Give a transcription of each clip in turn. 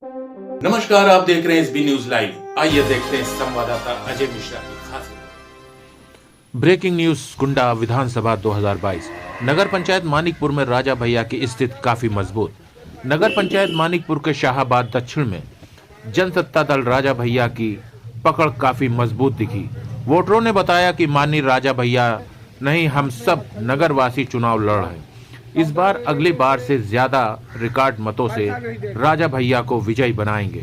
नमस्कार, आप देख रहे हैं एसबी न्यूज लाइव। आइए देखते हैं संवाददाता अजय मिश्रा की खास रिपोर्ट। Breaking news. कुंडा विधानसभा 2022। नगर पंचायत मानिकपुर में राजा भैया की स्थिति काफी मजबूत। नगर पंचायत मानिकपुर के शाहाबाद दक्षिण में जनसत्ता दल राजा भैया की पकड़ काफी मजबूत दिखी। वोटरों ने बताया कि माननीय राजा भैया नहीं, हम सब नगरवासी चुनाव लड़ रहे हैं। इस बार अगली बार से ज्यादा रिकॉर्ड मतों से राजा भैया को विजयी बनाएंगे,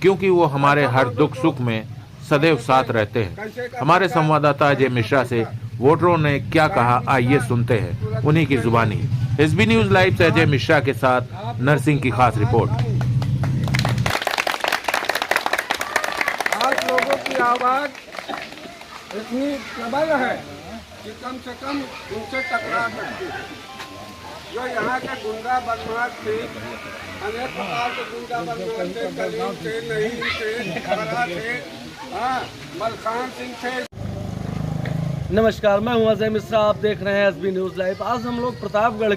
क्योंकि वो हमारे हर दुख सुख में सदैव साथ रहते हैं। हमारे संवाददाता अजय मिश्रा से वोटरों ने क्या कहा, आइए सुनते हैं उन्हीं की जुबानी। एसबी न्यूज लाइव से अजय मिश्रा के साथ नरसिंह की खास रिपोर्ट। आज लोगों की आवाज इतनी प्रबल है कि कम से कम उनसे टकरा सकती है। जो यहाँ के गुंडा बदमाश थे, अनेक प्रकार के गुंडा बदमाश थे, कलीम थे, नईम थे, खरा थे, मलखान सिंह थे। नमस्कार, मैं हूं अजय मिश्रा, आप देख रहे हैं एसबी न्यूज लाइव। आज हम लोग प्रतापगढ़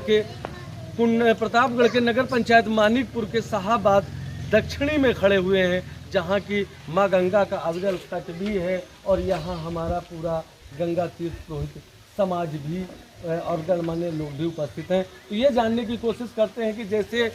के नगर पंचायत मानिकपुर के शाहाबाद दक्षिणी में खड़े हुए हैं, जहां की मां गंगा का अविरल तट भी है और यहां हमारा पूरा गंगा तीर्थ पुरोहित समाज भी और गणमान्य लोग भी उपस्थित हैं। तो ये जानने की कोशिश करते हैं कि जैसे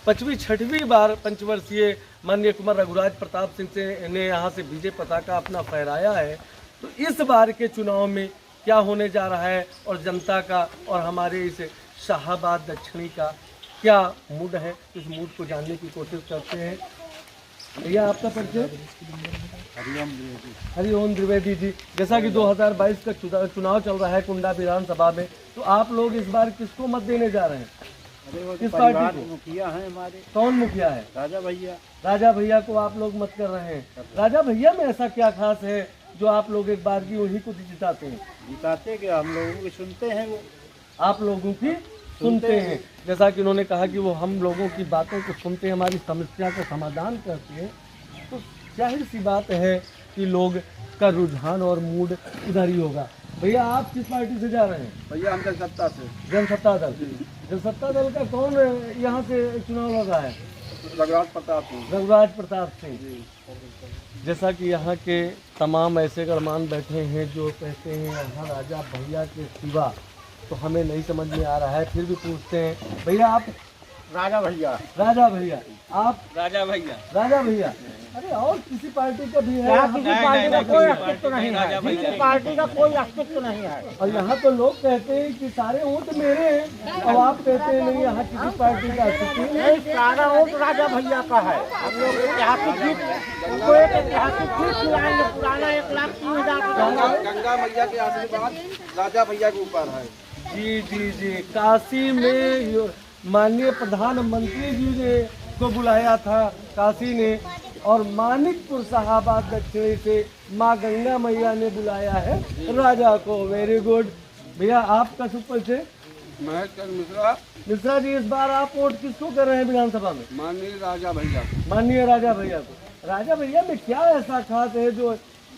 6वीं बार पंचवर्षीय माननीय कुमार रघुराज प्रताप सिंह से ने यहाँ से विजय पताका अपना फहराया है, तो इस बार के चुनाव में क्या होने जा रहा है और जनता का और हमारे इस शाहाबाद दक्षिणी का क्या मूड है, इस मूड को जानने की कोशिश करते हैं। भैया, आपका परिचय? हरिओम द्विवेदी जी। जैसा कि 2022 का चुनाव चल रहा है कुंडा विधानसभा में, तो आप लोग इस बार किसको मत देने जा रहे हैं? किस पार्टी को? मुखिया है हमारे। कौन मुखिया है? राजा भैया। राजा भैया को आप लोग मत कर रहे हैं। राजा भैया में ऐसा क्या खास है जो आप लोग एक बार की उन्हीं को जिताते हैं? जिताते कि हम लोगों की सुनते हैं, वो आप लोगों की सुनते हैं। जैसा कि उन्होंने कहा कि वो हम लोगों की बातों को सुनते हैं, हमारी समस्या का समाधान करते हैं, तो जाहिर सी बात है कि लोग का रुझान और मूड उधर ही होगा। भैया, आप किस पार्टी से जा रहे हैं? भैया हम जनसत्ता से। जनसत्ता दल। जनसत्ता दल का कौन यहाँ से चुनाव लगा है? रघुराज प्रताप सिंह। रघुराज प्रताप सिंह। जैसा कि यहाँ के तमाम ऐसे गणमान बैठे हैं जो कहते हैं यहाँ राजा भैया के सिवा तो हमें नहीं समझ में आ रहा है, फिर भी पूछते हैं। भैया, आप? राजा भैया। राजा भैया। आप? राजा भैया। राजा भैया। अरे और किसी पार्टी का भी है? किसी पार्टी का कोई अस्तित्व नहीं है। किसी पार्टी का कोई अस्तित्व नहीं है। और यहाँ तो लोग कहते हैं कि सारे वोट मेरे हैं, और आप कहते हैं नहीं, यहाँ किसी पार्टी का अस्तित्व नहीं। सारा वोट राजा भैया का है। हम लोग ऐतिहासिक जीत, उनको एक ऐतिहासिक जीत दिलाएंगे। पुराना 1,03,000 गंगा मैया के आशीर्वाद राजा भैया के ऊपर है। जी जी जी। काशी में माननीय प्रधानमंत्री जी ने को बुलाया था काशी ने, और मानिकपुर शाहाबाद दक्षिणी से माँ गंगा मैया ने बुलाया है राजा को। Very good. भैया, आपका शुभ परिचय? महेश चंद्र मिश्रा। मिश्रा जी, इस बार आप वोट किसको कर रहे हैं विधानसभा में? माननीय राजा भैया। माननीय राजा भैया को। राजा भैया में क्या ऐसा खास है जो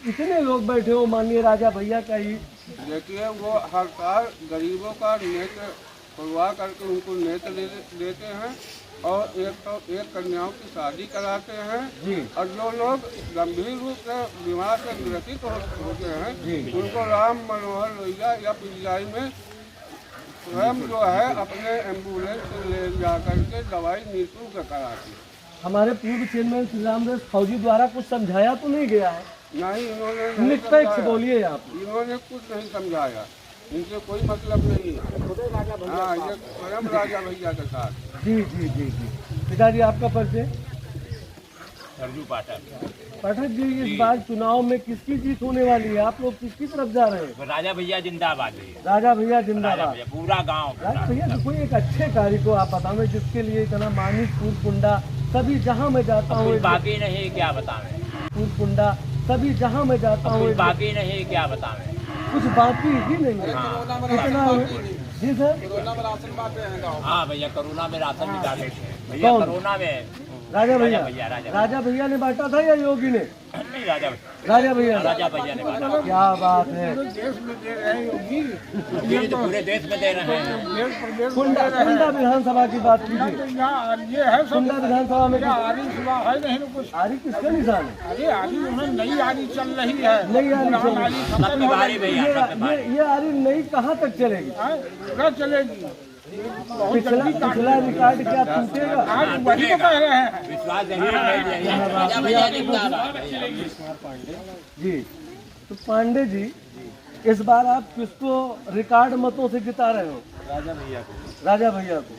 इतने लोग बैठे हो माननीय राजा भैया का ही? देखिए, वो हर साल गरीबों का नेत्र परवाह करके उनको नेत्र देते हैं और एक कन्याओं की शादी कराते हैं जी। और जो लोग गंभीर रूप से बीमार से ग्रसित होते हैं उनको राम मनोहर लोहिया या पीजीआई में स्वयं जो है अपने एम्बुलेंस से ले जा करके दवाई निःशुल्क कराते हैं। हमारे पूर्व चेयरमैन श्री रामदास फौजी द्वारा कुछ समझाया तो नहीं गया है? नहीं, इन्होंने निष्पक्ष बोलिए आप। इन्होंने कुछ नहीं समझाया, इनसे कोई मतलब नहीं है। हाँ, ये स्वयं राजा भैया के साथ। जी जी जी जी। पिताजी, आपका परिचय? सरजू पाठक। पाठक जी, इस बार चुनाव में किसकी जीत होने वाली है? आप लोग किसकी तरफ जा रहे हैं? राजा भैया जिंदाबाद है। राजा भैया राजा जिंदाबाद। भैया पूरा गांव। राजा भैया तो कोई एक अच्छे कार्य को आप बताओ जिसके लिए इतना मानिकपुर कुंडा सभी जहाँ मैं जाता हूँ, बाकी नहीं क्या बतावें। कुंडा सभी जहाँ मैं जाता हूँ, बाकी नहीं क्या बतावें। कुछ बाकी ही नहीं है। इतना जी सर। हाँ भैया, कोरोना में राशन भी डाले थे भैया। कोरोना में राजा भैया। राजा राजा भैया ने बांटा था या योगी ने? नहीं राजा राजा भैया ने बांटा। क्या बात है। देश में दे रहे हैं योगी, ये तो पूरे देश में दे रहे हैं। देश प्रदेश कुंडा विधानसभा की बात कीजिए। तो यहाँ ये है सब कुंडा विधानसभा में क्या आरी सुबह है नहीं ना कुछ। आरी किसका निशान है? अरे आरी उन्हें नई आरी चल रही है, नई आरी चल रही है। सब पे भारी भैया, सब पे भारी। ये आरी नई कहाँ तक चलेगी? पूरा चलेगी। बहुत जल्दी पिछला रिकॉर्ड क्या टूटेगा? आज वही तो कह रहे हैं। विश्वास राजा भैया जी तो पांडे जी, इस बार आप किसको रिकॉर्ड मतों से जिता रहे हो? राजा भैया को। राजा भैया को।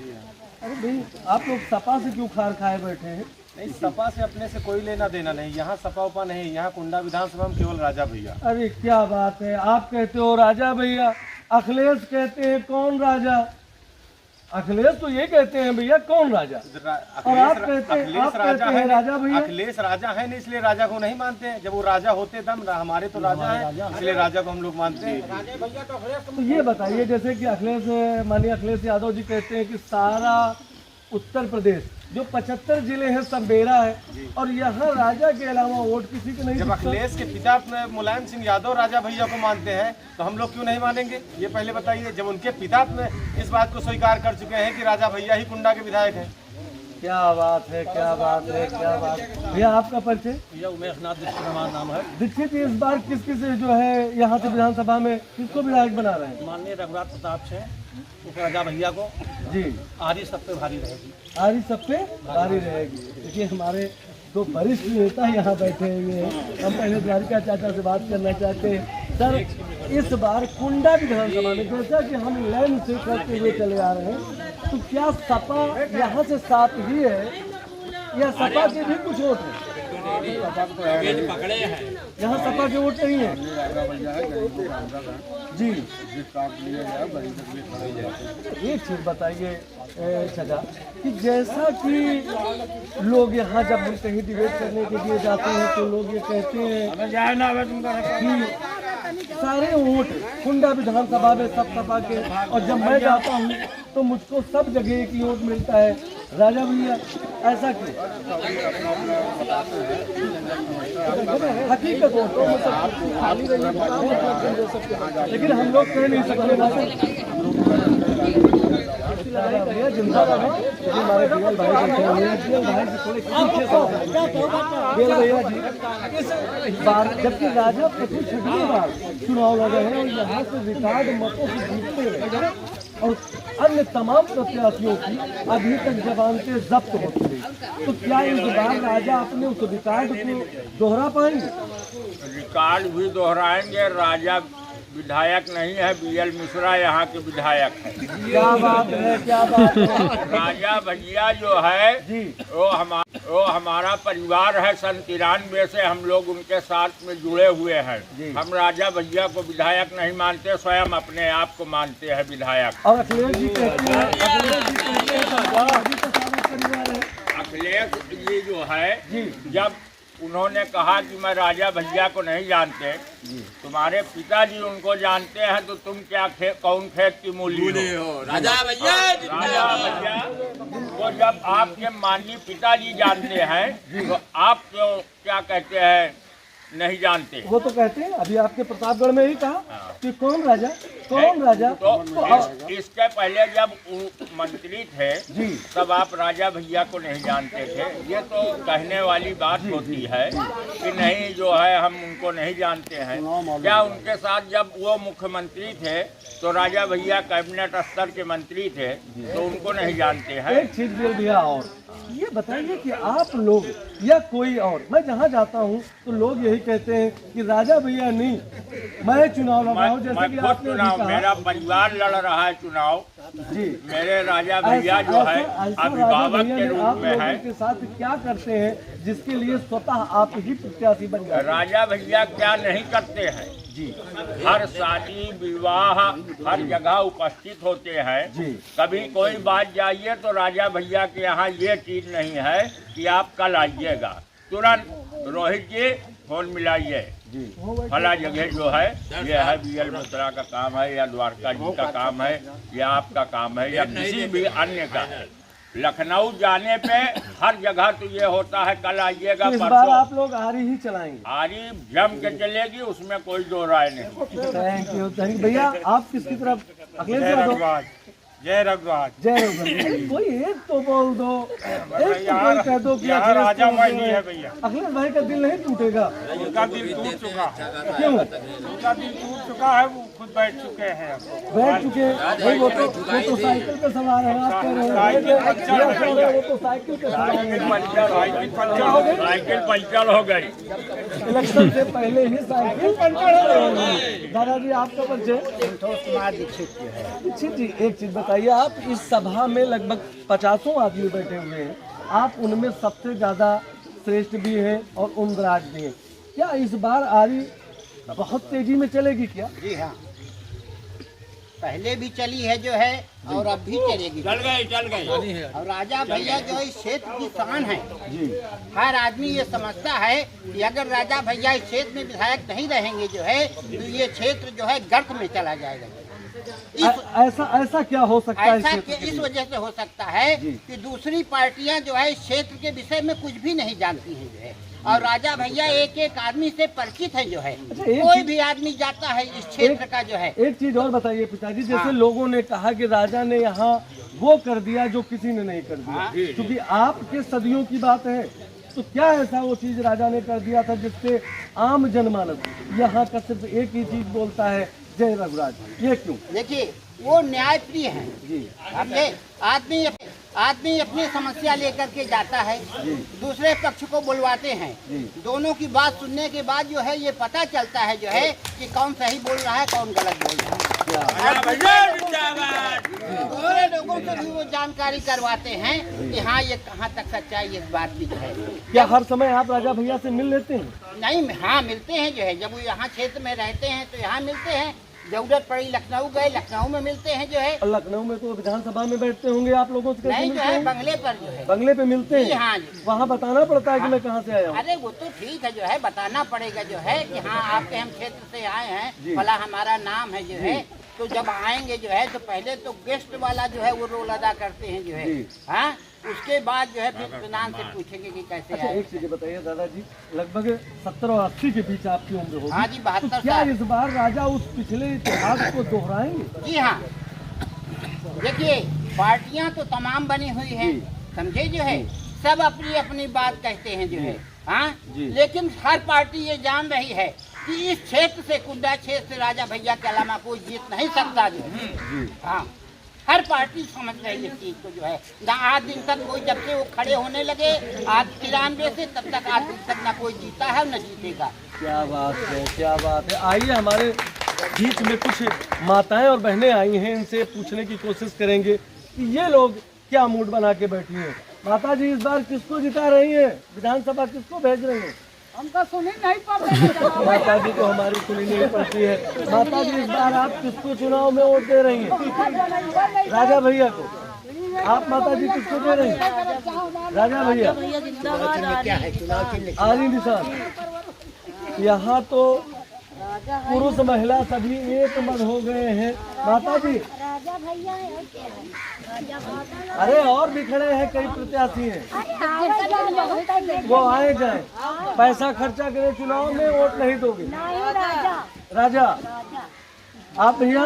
अरे भाई आप लोग सपा से क्यों खार खाए बैठे हैं? नहीं, सपा से अपने से कोई लेना देना नहीं। यहाँ सपा उपा नहीं, यहाँ कुंडा विधानसभा में केवल राजा भैया। अरे क्या बात है, आप कहते हो राजा भैया, अखिलेश कहते हैं कौन राजा। अखिलेश तो ये कहते हैं भैया कौन राजा, और आप कहते हैं राजा भैया। अखिलेश राजा है नहीं, इसलिए राजा को नहीं मानते हैं। जब वो राजा होते तब हमारे तो राजा है, इसलिए राजा को हम लोग मानते हैं। तो ये बताइए, जैसे कि माननीय अखिलेश यादव जी कहते हैं कि सारा उत्तर प्रदेश जो 75 जिले हैं सब मेरा है, और यहाँ राजा के अलावा वोट किसी के नहीं। जब अखिलेश के पिता मुलायम सिंह यादव राजा भैया को मानते हैं तो हम लोग क्यों नहीं मानेंगे, ये पहले बताइए। जब उनके पिता इस बात को स्वीकार कर चुके हैं कि राजा भैया ही कुंडा के विधायक हैं। क्या बात है, क्या बात है, क्या बात। भैया आपका परिचय? भैया उमेश नाथ दीक्षित हमारा नाम है। दीक्षित इस बार किस जो है यहाँ से विधानसभा में किसको विधायक बना रहे हैं? माननीय रघुराज प्रताप से उस राजा भैया को जी आरी सब पे भारी रहेगी। आरी सब पे भारी रहेगी। देखिए हमारे दो वरिष्ठ नेता यहाँ बैठे हुए हैं, हम पहले द्वारिका चाचा से बात करना चाहते हैं। सर, इस बार कुंडा विधानसभा में जैसा कि हम लाइन से करते हुए चले आ रहे हैं, तो क्या सपा यहाँ से साथ ही है या सपा के भी कुछ वोट है? पकड़े हैं। यहाँ सपा के वोट नहीं है जी। एक चीज बताइए चाचा, कि जैसा कि लोग यहाँ जब हम कहीं डिबेट करने के लिए जाते हैं तो लोग ये कहते हैं कि सारे वोट कुंडा विधानसभा में सब सपा के, और जब मैं जाता हूँ तो मुझको सब जगह एक ही वोट मिलता है। राजा भैया ऐसा क्यों? हकीकत हो तो खाली लेकिन हम लोग कह नहीं सकते। भैया जिंदाबाद है, हमारे भाई बैठे हुए हैं, भाई से थोड़े पीछे भैया जी। इस बार जबकि राजा 25 बार चुनाव लड़े हैं और यहाँ से रिकॉर्ड मतों से जीतते रहे, और अन्य तमाम प्रत्याशियों की अभी तक जमानतें जब्त होती रही, तो क्या इस बार राजा अपने उस रिकॉर्ड को दोहरा पाएंगे? रिकॉर्ड भी दोहराएंगे। राजा विधायक नहीं है, BL मिश्रा यहाँ के विधायक है। क्या बात है, क्या बात है। राजा भैया जो है जी वो हमारा परिवार है। सन 93 से हम लोग उनके साथ में जुड़े हुए हैं। हम राजा भैया को विधायक नहीं मानते, स्वयं अपने आप को मानते हैं विधायक। और अखिलेश जी कहते हैं, अभी तो सारा परिवार है। अखिलेश जी जो है, जब उन्होंने कहा कि मैं राजा भैया को नहीं जानते, तुम्हारे पिताजी उनको जानते हैं, तो तुम क्या कौन खेत की मूली हो? राजा भैया वो जब आपके माननीय पिताजी जानते हैं तो आप क्यों क्या कहते हैं नहीं जानते? वो तो कहते हैं, अभी आपके प्रतापगढ़ में ही कहा कि कौन राजा तो इसके पहले जब मंत्री थे जी, तब आप राजा भैया को नहीं जानते थे। ये तो कहने वाली बात होती है कि नहीं जो है हम उनको नहीं जानते हैं। क्या उनके साथ जब वो मुख्यमंत्री थे तो राजा भैया कैबिनेट स्तर के मंत्री थे, तो उनको नहीं जानते हैं? एक चीज बोल दिया, और ये बताइए कि आप लोग या कोई और, मैं जहाँ जाता हूँ तो लोग यही कहते हैं कि राजा भैया नहीं, मैं चुनाव लड़ा हूँ, जैसे कि आपने चुनाव, मेरा परिवार लड़ रहा है चुनाव जी। मेरे राजा भैया जो है अभिभावक के रूप में है। के साथ क्या करते हैं जिसके लिए स्वतः आप ही प्रत्याशी बन गए? राजा भैया क्या नहीं करते हैं जी, हर शादी विवाह हर जगह उपस्थित होते हैं जी। कभी कोई बात जाइए तो राजा भैया के यहाँ ये चीज नहीं है कि आप कल आइएगा, तुरंत रोहित जी फोन मिलाइए जी। फला जगह जो है ये है BL मिश्रा का काम है या द्वारका जी का काम है या आपका काम है या किसी भी अन्य का है। लखनऊ जाने पे हर जगह तो ये होता है, कल आइएगा तो इस बार परसों आप लोग आरी ही चलाएंगे। आरी जम के चलेगी, उसमें कोई दो राय नहीं। थैंक यू भैया। आप किसकी तरफ? अखिलेश यादव, जय रघुराज। जय रघुराज। कोई एक तो बोल दो, एक तो कोई कह दो कि यहाँ अखिलेश राजा को भाई बोल नहीं रहे है हैं। भैया। अखिलेश भाई का दिल नहीं टूटेगा? उनका दिल टूट चुका, क्यों? उनका दिल टूट चुका है, वो खुद बैठ चुके हैं। बैठ चुके हैं भाई। वो तो साइकिल पे सवार है, आप कह रहे हैं वो तो साइकिल पे सवार है। साइकिल पंचर हो गई। इलेक्शन से पहले ही साइकिल पंचर हो गई। दादाजी आपका परिचय? संतोष कुमार दीक्षित की है। दीक्षित जी, एक चीज बताइए, आप इस सभा में लगभग 50 आदमी बैठे हुए हैं, आप उनमें सबसे ज्यादा श्रेष्ठ भी हैं और उम्रदराज भी हैं। क्या इस बार आरी बहुत तेजी में चलेगी क्या? जी हाँ, पहले भी चली है जो है और अब भी चलेगी। चल गई। और राजा भैया जो है इस क्षेत्र की शान है। हर आदमी ये समझता है कि अगर राजा भैया इस क्षेत्र में विधायक नहीं रहेंगे जो है तो ये क्षेत्र जो है गर्त में चला जाएगा। ऐसा क्या हो सकता है? ऐसा इस वजह से हो सकता है कि दूसरी पार्टियां जो है इस क्षेत्र के विषय में कुछ भी नहीं जानती हैं जो है, और राजा भैया एक एक आदमी से परिचित है जो है। कोई भी आदमी जाता है इस क्षेत्र का जो है। एक चीज और बताइए पिताजी, जैसे लोगों ने कहा कि राजा ने यहाँ वो कर दिया जो किसी ने नहीं कर दिया, क्योंकि आपके सदियों की बात है, तो क्या ऐसा वो चीज राजा ने कर दिया था जिससे आम जनमानस यहाँ का सिर्फ एक ही चीज बोलता है, जय रघुराज? ये क्यों? देखिए, वो न्यायप्रिय है जी। आदमी अपनी समस्या लेकर के जाता है, दूसरे पक्ष को बुलवाते हैं, दोनों की बात सुनने के बाद जो है ये पता चलता है जो है कि कौन सही बोल रहा है, कौन गलत बोल रहा है। दूसरे लोगों से भी वो जानकारी करवाते हैं कि हाँ ये कहाँ तक सच्चाई इस बात की जो है। क्या हर समय आप राजा भैया से मिल लेते हैं? नहीं, हाँ मिलते हैं जो है, जब वो यहाँ क्षेत्र में रहते हैं तो यहाँ मिलते हैं, जरूरत पड़ी लखनऊ गए, लखनऊ में मिलते हैं जो है। और लखनऊ में तो विधानसभा में बैठते होंगे आप लोगों से? नहीं जो है बंगले पर जो है। बंगले पे मिलते हैं? हाँ, वहाँ बताना पड़ता है कि मैं कहाँ से आया हूँ? अरे वो तो ठीक है जो है, बताना पड़ेगा जो है कि हाँ आपके हम क्षेत्र से आए हैं, भला हमारा नाम है जो है। तो जब आएंगे जो है तो पहले तो गेस्ट वाला जो है वो रोल अदा करते हैं जो है, हाँ उसके बाद जो है फिर इत्मीनान से पूछेंगे कि कैसे आए। एक चीज बताइए दादाजी, लगभग 70 और 80 के बीच आपकी उम्र होगी। हाँ जी, 72 तो क्या साल। इस बार राजा उस पिछले इतिहास को दोहराएंगे? जी हाँ, देखिए पार्टियां तो तमाम बनी हुई हैं, समझे जो है, सब अपनी अपनी बात कहते हैं जो है, हाँ लेकिन हर पार्टी ये जान रही है कि इस क्षेत्र से, कुंडा क्षेत्र से राजा भैया के अलावा कोई जीत नहीं सकता जो है। हाँ, हर पार्टी समझ रही है इस चीज को जो है। ना आज दिन तक कोई, जब से वो खड़े होने लगे आज 93 से, तब तक आज दिन तक ना कोई जीता है न जीतेगा। क्या बात है, क्या बात है। आइए हमारे बीच में कुछ माताएं और बहनें आई हैं, इनसे पूछने की कोशिश करेंगे कि ये लोग क्या मूड बना के बैठी हैं। माता जी, इस बार किसको जिता रही हैं? विधानसभा किसको भेज रही हैं? हमको सुनी नहीं पड़ती। माता जी को हमारी सुनी नहीं पड़ती है। माता जी, इस बार आप किसको चुनाव में वोट दे रही हैं? राजा भैया को। आप माता जी किसको दे रही हैं? राजा भैया। आरी निशान। यहाँ तो पुरुष महिला सभी एक मन हो गए हैं। माता जी, राजा भैया है क्या? अरे और भी खड़े हैं, कई प्रत्याशी हैं, वो आए जाए, पैसा खर्चा करें, चुनाव में वोट नहीं दोगे? राजा। आप भैया?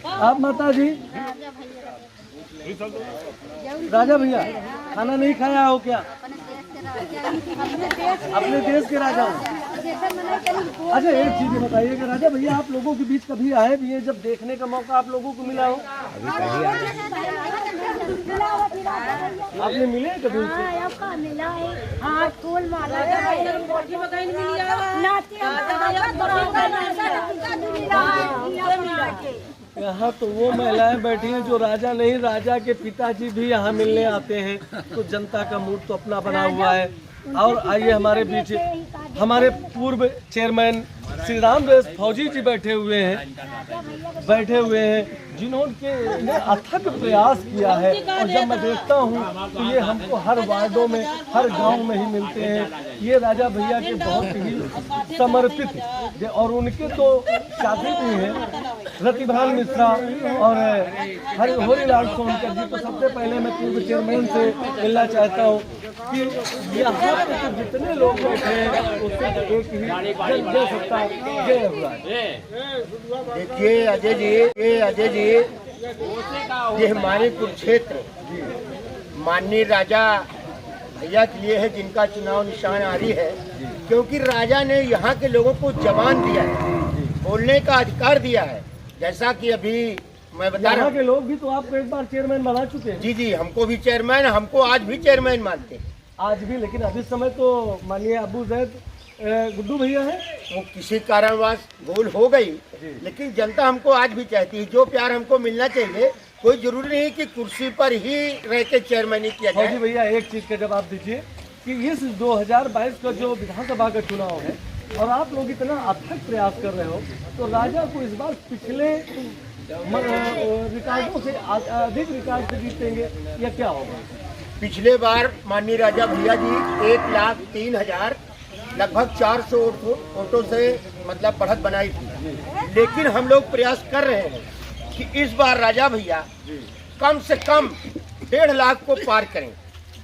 आप माता जी? राजा भैया। खाना नहीं खाया हो क्या? अपने देश के राजा हैं। अच्छा, एक चीज बताइए कि राजा भैया आप लोगों के बीच कभी आए भी हैं, जब देखने का मौका आप लोगों को मिला हो? आपने मिले कभी उनसे? मिला है, हाँ फूल माला यहाँ तो वो महिलाएं बैठी हैं जो राजा नहीं, राजा के पिताजी भी यहाँ मिलने आते हैं, तो जनता का मूड तो अपना बना हुआ है। और आइए हमारे बीच हमारे पूर्व चेयरमैन श्री राम रेस फौजी जी बैठे हुए हैं, जिन्होंने अथक प्रयास किया है। और जब मैं देखता हूँ तो ये हमको हर वार्डों में, हर गांव में ही मिलते हैं। ये राजा भैया के बहुत ही समर्पित हैं और उनके तो शादी भी है रतिभान मिश्रा और होरीलाल सोनकर जी। तो सबसे पहले मैं पूर्व चेयरमैन से मिलना चाहता हूँ कि यहाँ पे तो जितने लोग बैठे हैं उससे एक ही जय सत्ता जय हुआ है। देखिए अजय जी, ये मानीपुर क्षेत्र माननीय राजा भैया के लिए है, जिनका चुनाव निशान आरी है, क्योंकि राजा ने यहाँ के लोगों को जबान दिया है, बोलने का अधिकार दिया है। जैसा कि अभी मैं बता रहा हूँ के लोग भी तो आपको एक बार चेयरमैन बना चुके हैं। जी, हमको भी चेयरमैन, हमको आज भी चेयरमैन मानते हैं। आज भी, लेकिन अभी समय तो माननीय अबू जैद गुड्डू भैया है, वो किसी कारणवश गोल हो गई, लेकिन जनता हमको आज भी चाहती है। जो प्यार हमको मिलना चाहिए, कोई जरूरी नहीं कि कुर्सी पर ही रह के चेयरमैन ही किया जाए। भैया एक चीज का जवाब दीजिए कि इस 2022 का जो विधानसभा का चुनाव है और आप लोग इतना अथक प्रयास कर रहे हो, तो राजा को इस बार पिछले रिकॉर्डों से अधिक रिकॉर्ड से जीतेंगे या क्या होगा? पिछले बार माननीय राजा भैया जी 1,03,000 लगभग 400 वोटों से मतलब बढ़त बनाई थी, लेकिन हम लोग प्रयास कर रहे हैं कि इस बार राजा भैया कम से कम 1.5 लाख को पार करें।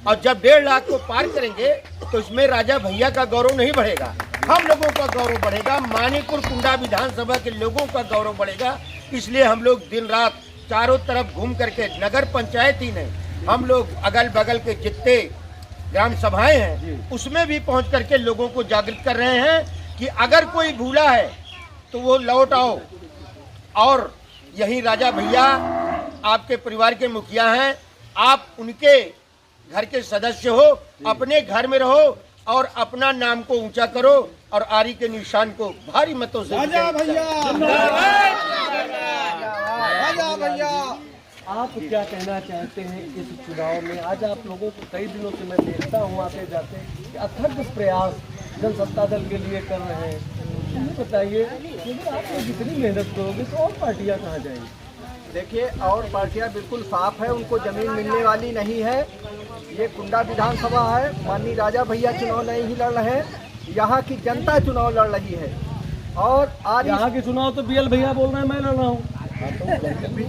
और जब 1.5 लाख को पार करेंगे तो इसमें राजा भैया का गौरव नहीं बढ़ेगा, हम लोगों का गौरव बढ़ेगा, मानीपुर कुंडा विधानसभा के लोगों का गौरव बढ़ेगा। इसलिए हम लोग दिन रात चारों तरफ घूम करके, नगर पंचायत ही नहीं, हम लोग अगल बगल के जितने ग्राम सभाएं हैं उसमें भी पहुंच करके लोगों को जागृत कर रहे हैं कि अगर कोई भूला है तो वो लौट आओ। और यही राजा भैया आपके परिवार के मुखिया हैं, आप उनके घर के सदस्य हो, अपने घर में रहो और अपना नाम को ऊंचा करो और आरी के निशान को भारी मतों से राजा भैया आप क्या कहना चाहते हैं इस चुनाव में? आज आप लोगों को कई दिनों से मैं देखता हूँ आते जाते कि अथक प्रयास जनसत्ता दल के लिए कर रहे हैं। मुझे बताइए, क्योंकि आप लोग इतनी मेहनत करोगे तो और पार्टियाँ कहाँ जाएंगी? देखिए, और पार्टियां बिल्कुल साफ है, उनको जमीन मिलने वाली नहीं है। ये कुंडा विधानसभा है, माननीय राजा भैया चुनाव नहीं लड़ रहे हैं, यहाँ की जनता चुनाव लड़ रही है। और आज यहाँ के चुनाव तो बीएल भैया बोल रहे हैं, मैं लड़ रहा हूँ।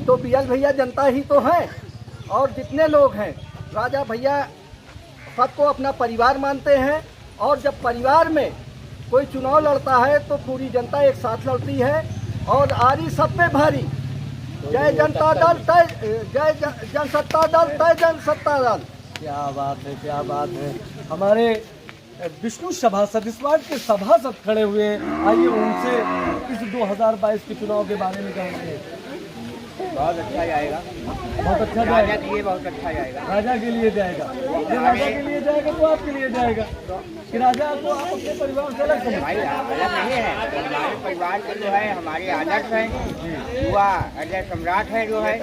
तो बीएल भैया जनता ही तो है। और जितने लोग हैं, राजा भैया सबको अपना परिवार मानते हैं, और जब परिवार में कोई चुनाव लड़ता है तो पूरी जनता एक साथ लड़ती है। और आरी सब पे भारी, जय जनता दल तय जय जनसत्ता दल तय जनसत्ता दल। क्या बात है, क्या बात है। हमारे विष्णु सभासद, इस वार्ड के सभासद खड़े हुए हैं, आइए उनसे इस 2022 के चुनाव के बारे में जानते हैं। बहुत अच्छा जाएगा, बहुत अच्छा जाएगा, बहुत अच्छा जाएगा। राजा के लिए जाएगा, राजा के लिए जाएगा तो आपके लिए जाएगा कि राजा को आप अपने परिवार से अलग समझते हैं? अलग नहीं है, हमारे परिवार के जो है हमारे आदर्श है, युवा अजय सम्राट है जो है।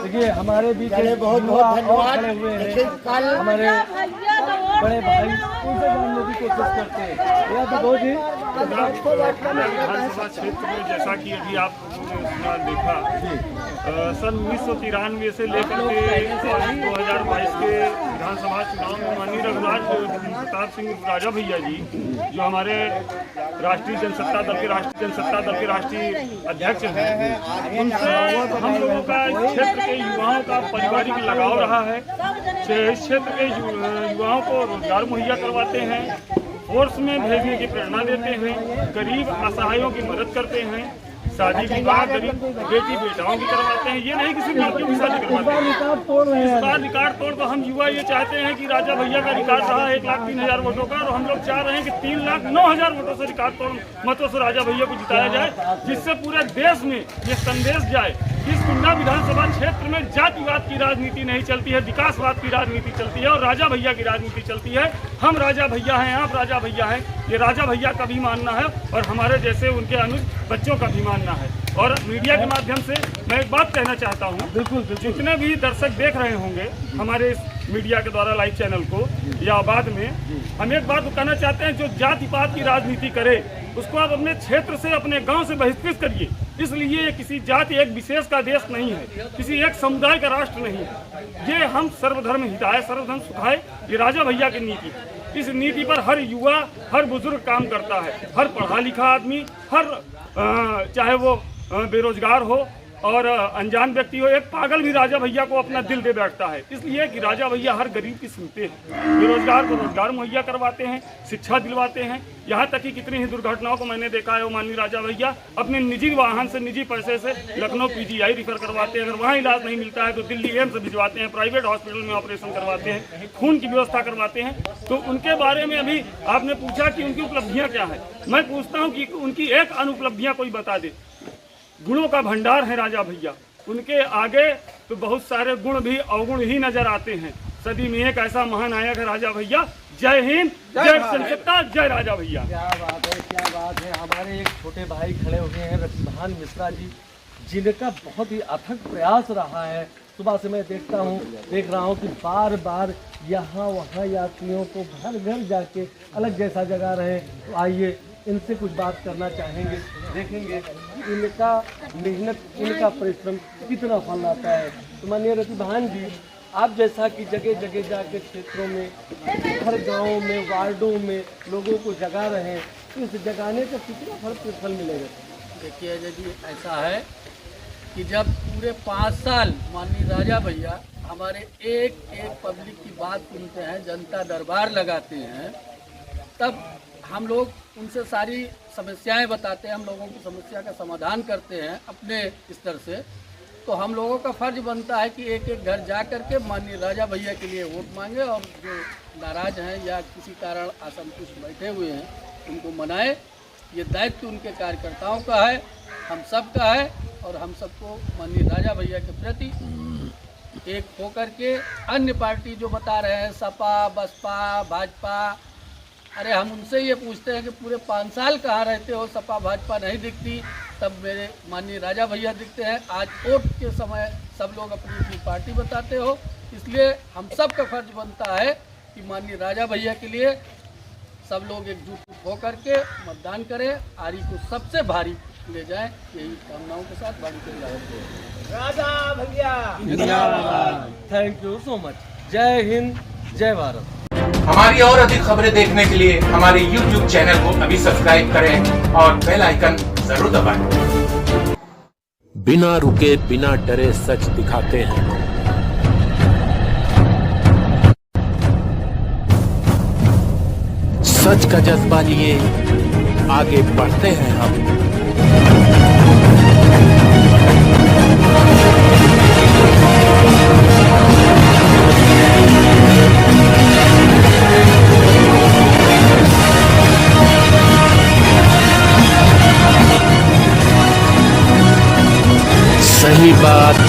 देखिए हमारे बीच बहुत बहुत धन्यवाद। कल हमारे बड़े भाई उनसे जानने की कोशिश करते हैं। या तो जी विधानसभा क्षेत्र में जैसा कि अभी आप लोगों ने देखा, सन 1993 से लेकर के 2022 के विधानसभा चुनाव में माननीय रघुराज प्रताप सिंह राजा भैया जी, जो हमारे राष्ट्रीय जनसत्ता दल के राष्ट्रीय अध्यक्ष हैं, उनसे हम लोगों का क्षेत्र के युवाओं का पारिवारिक लगाव रहा है। इस क्षेत्र के युवाओं को रोजगार मुहैया करवाते हैं, फोर्स में भेजने की प्रेरणा देते हैं, गरीब असहायों की मदद करते हैं, शादी विवाह गरीब बेटी बेटाओं की करवाते हैं। ये नहीं किसी लड़कियों की शादी करवाते हैं। इस बार रिकॉर्ड तोड़ तो हम युवा ये चाहते हैं कि राजा भैया का रिकॉर्ड रहा 1,03,000 वोटों का, और हम लोग चाह रहे हैं कि 3,09,000 वोटों से रिकॉर्ड तोड़ मतों से राजा भैया को जिताया जाए, जिससे पूरे देश में ये संदेश जाए कि इस कुंडा विधानसभा क्षेत्र में जातिवाद की राजनीति नहीं चलती है, विकासवाद की राजनीति चलती है और राजा भैया की राजनीति चलती है। हम राजा भैया हैं, आप राजा भैया हैं, ये राजा भैया का भी मानना है और हमारे जैसे उनके अनुज बच्चों का भी मानना है। और मीडिया के माध्यम से मैं एक बात कहना चाहता हूँ, बिल्कुल जितने भी दर्शक देख रहे होंगे हमारे इस मीडिया के द्वारा लाइव चैनल को या बाद में, हम एक बात कहना चाहते हैं, जो जाति पात की राजनीति करे उसको आप अपने क्षेत्र से, अपने गांव से बहिष्कृत करिए। इसलिए ये किसी जाति एक विशेष का देश नहीं है, किसी एक समुदाय का राष्ट्र नहीं है। ये हम सर्वधर्म हिताय सर्वधर्म सुखाय, ये राजा भैया की नीति है। इस नीति पर हर युवा, हर बुजुर्ग काम करता है, हर पढ़ा लिखा आदमी, हर चाहे वो बेरोजगार हो और अनजान व्यक्ति हो, एक पागल भी राजा भैया को अपना दिल दे बैठता है। इसलिए कि राजा भैया हर गरीब की सुनते हैं, बेरोजगार को रोजगार मुहैया करवाते हैं, शिक्षा दिलवाते हैं। यहाँ तक कि कितनी ही दुर्घटनाओं को मैंने देखा है, वो माननीय राजा भैया अपने निजी वाहन से, निजी पैसे से लखनऊ PGI रिफर करवाते हैं। अगर वहाँ इलाज नहीं मिलता है तो दिल्ली एम्स भिजवाते हैं, प्राइवेट हॉस्पिटल में ऑपरेशन करवाते हैं, खून की व्यवस्था करवाते हैं। तो उनके बारे में अभी आपने पूछा कि उनकी उपलब्धियाँ क्या है, मैं पूछता हूँ कि उनकी एक अनुपलब्धियाँ कोई बता दे। गुणों का भंडार है राजा भैया, उनके आगे तो बहुत सारे गुण भी अवगुण ही नजर आते हैं। सदी में एक ऐसा महानायक है राजा भैया। जय हिंद, जय सनसत्ता, जय राजा भैया। क्या बात है, क्या बात है। हमारे एक छोटे भाई खड़े हुए हैं, रतिभान मिश्रा जी, जिनका बहुत ही अथक प्रयास रहा है। सुबह से मैं देख रहा हूँ कि बार बार यहाँ वहाँ यात्रियों को घर घर जाके अलग जैसा जगा रहे हैं। तो आइए इनसे कुछ बात करना चाहेंगे, देखेंगे कि इनका मेहनत, इनका परिश्रम कितना फल आता है। तो माननीय रतिभान जी, आप जैसा कि जगह जगह जाके क्षेत्रों में, हर गाँव में, वार्डों में लोगों को जगा रहे हैं, तो इस जगाने का कितना फल मिलेगा? देखिए अजय जी, ऐसा है कि जब पूरे 5 साल माननीय राजा भैया हमारे एक एक पब्लिक की बात सुनते हैं, जनता दरबार लगाते हैं, तब हम लोग उनसे सारी समस्याएं बताते हैं, हम लोगों की समस्या का समाधान करते हैं अपने स्तर से। तो हम लोगों का फर्ज बनता है कि एक एक घर जा कर के माननीय राजा भैया के लिए वोट मांगे, और जो नाराज हैं या किसी कारण असंतुष्ट बैठे हुए हैं उनको मनाए। ये दायित्व उनके कार्यकर्ताओं का है, हम सब का है, और हम सबको माननीय राजा भैया के प्रति एक होकर के अन्य पार्टी जो बता रहे हैं, सपा, बसपा, भाजपा, अरे हम उनसे ये पूछते हैं कि पूरे 5 साल कहाँ रहते हो, सपा भाजपा नहीं दिखती, तब मेरे माननीय राजा भैया दिखते हैं। आज वोट के समय सब लोग अपनी अपनी पार्टी बताते हो, इसलिए हम सब का फर्ज बनता है कि माननीय राजा भैया के लिए सब लोग एकजुट होकर के मतदान करें, आरी को सबसे भारी ले जाएं। यही कामनाओं के साथ बाड़ी के राजा भैया जिंदाबाद। Thank you so much. जय हिंद, जय भारत। हमारी और अधिक खबरें देखने के लिए हमारे YouTube चैनल को अभी सब्सक्राइब करें और बेल आइकन जरूर दबाएं। बिना रुके बिना डरे सच दिखाते हैं, सच का जज्बा लिए आगे बढ़ते हैं हम। सही बात